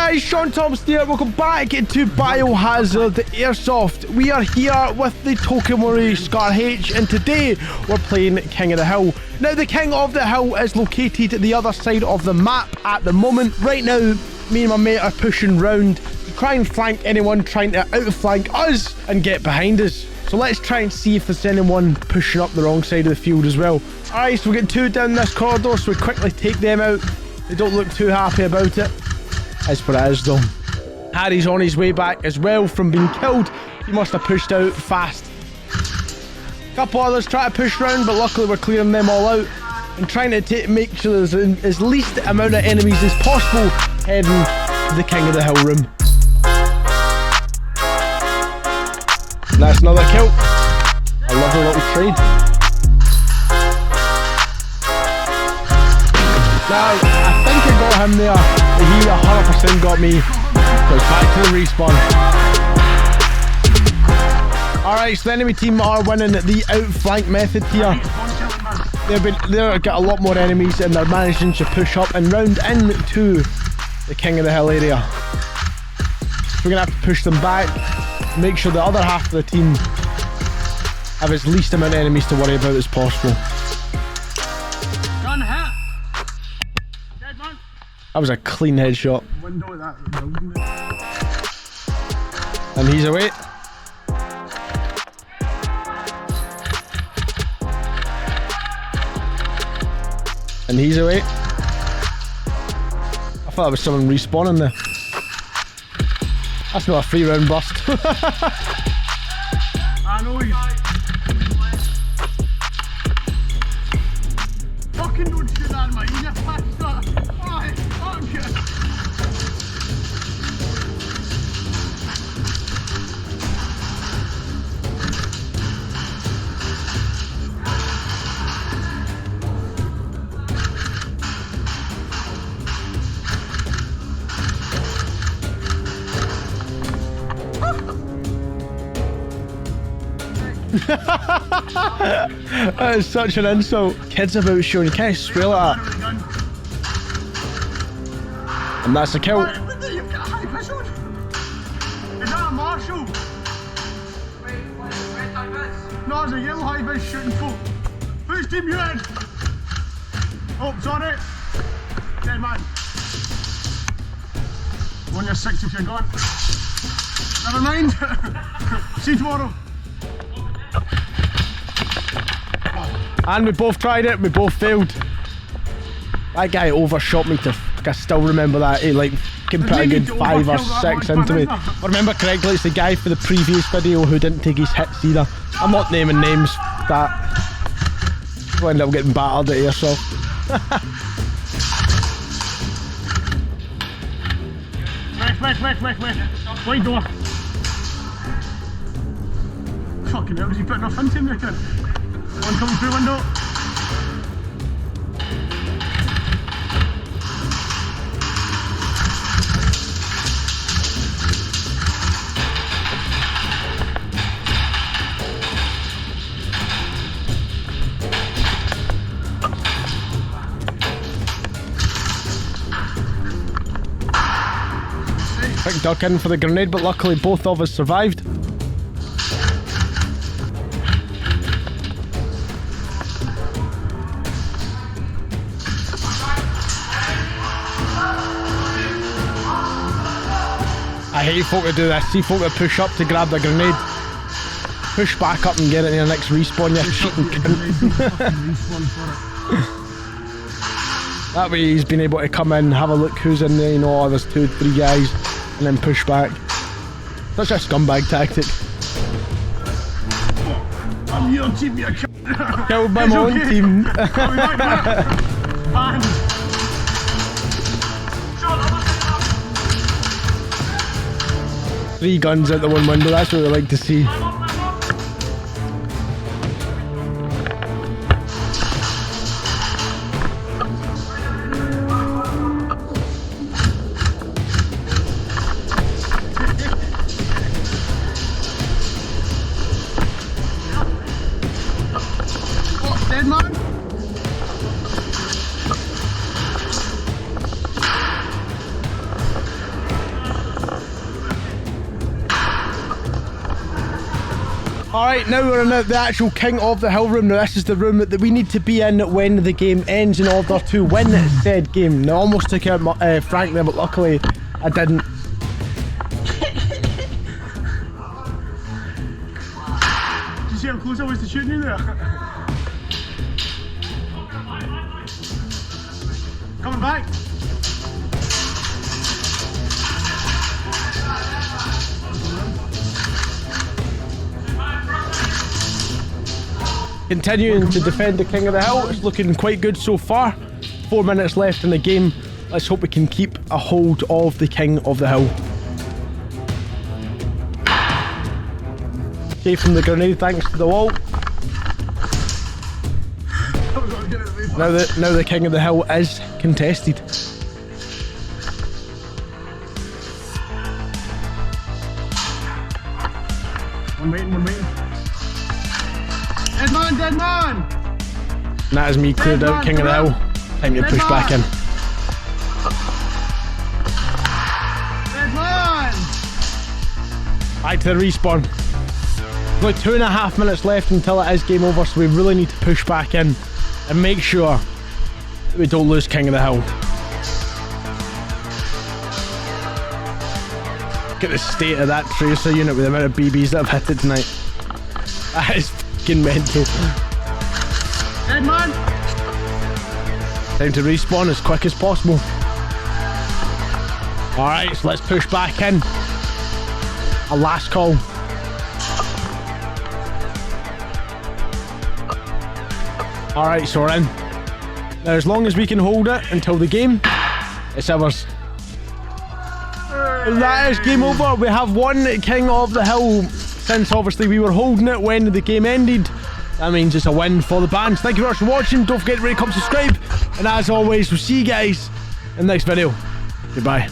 guys, Shaun Thomson here. Welcome back to Biohazard Airsoft. We are here with the Tokamori Scar H, and today we're playing King of the Hill. Now, the King of the Hill is located at the other side of the map at the moment. Right now, me and my mate are pushing round to try and flank anyone trying to outflank us and get behind us. So let's try and see if there's anyone pushing up the wrong side of the field as well. Alright, so we get two down this corridor, so we quickly take them out. They don't look too happy about it. That's what it is though. Harry's on his way back as well from being killed. He must have pushed out fast. A couple others try to push round, but luckily we're clearing them all out and trying to make sure there's as least amount of enemies as possible heading to the King of the Hill room. That's another kill. A lovely little trade. Now, I think I got him there, but he 100% got me. Goes back to the respawn. Alright, so the enemy team are winning the outflank method here. They've got a lot more enemies and they're managing to push up and round into the King of the Hill area. We're going to have to push them back, make sure the other half of the team have as least amount of enemies to worry about as possible. That was a clean headshot. And he's away. And he's away. I thought there was someone respawning there. That's not a free round bust. I know you. Fucking don't shoot that, mate. You just patched that. Oh, fuck you. That is such an insult. Kids about Shaun, you can't swear like that. And that's a kill. You've got a high pistol. Is that a marshal? Wait, no, it's a yellow high vis shooting folk. Whose team you in? Oh, sorry. Dead man. On your six if you're gone. Never mind. See you tomorrow. And we both tried it, we both failed. That guy overshot me to I still remember that. He like can put a good 5 or 6 into me. If I remember correctly, it's the guy for the previous video who didn't take his hits either. I'm not naming names, that we'll end up getting battered at Airsoft. Wait. Wide door. Fucking hell, was he putting a hunt in there, kid? One coming through window. Quick duck in for the grenade, but luckily both of us survived. I hate folk to do this. See folk that push up to grab the grenade. Push back up and get it in your next respawn, you cheating cunt. That way he's been able to come in, have a look who's in there, you know, oh, there's 2, 3 guys, and then push back. Such a scumbag tactic. I'm your team, you cunt. Killed by my own team. Three guns out the one window, that's what we like to see. Dead man? Alright, now we're in the actual King of the Hill room. Now this is the room that we need to be in when the game ends in order to win said game. Now I almost took out Frank there, but luckily I didn't. Did you see how close I was to shooting you there? Coming back. Continuing to defend the King of the Hill. It's looking quite good so far. 4 minutes left in the game. Let's hope we can keep a hold of the King of the Hill. Okay, from the grenade, thanks to the wall. Now the King of the Hill is contested. I'm waiting. Dead man! And that is me cleared out King of the Hill. Time to push back in. Dead man! Back to the respawn. We've got 2.5 minutes left until it is game over, so we really need to push back in and make sure that we don't lose King of the Hill. Look at the state of that tracer unit with the amount of BBs that have hit it tonight. That is fucking mental. Dead man! Time to respawn as quick as possible. Alright, so let's push back in. A last call. Alright, so we're in. Now as long as we can hold it until the game, it's ours. That is game over. We have won King of the Hill. Since obviously we were holding it when the game ended, that means it's a win for the bands. Thank you very much for watching. Don't forget to rate, comment, subscribe, and as always, we'll see you guys in the next video. Goodbye.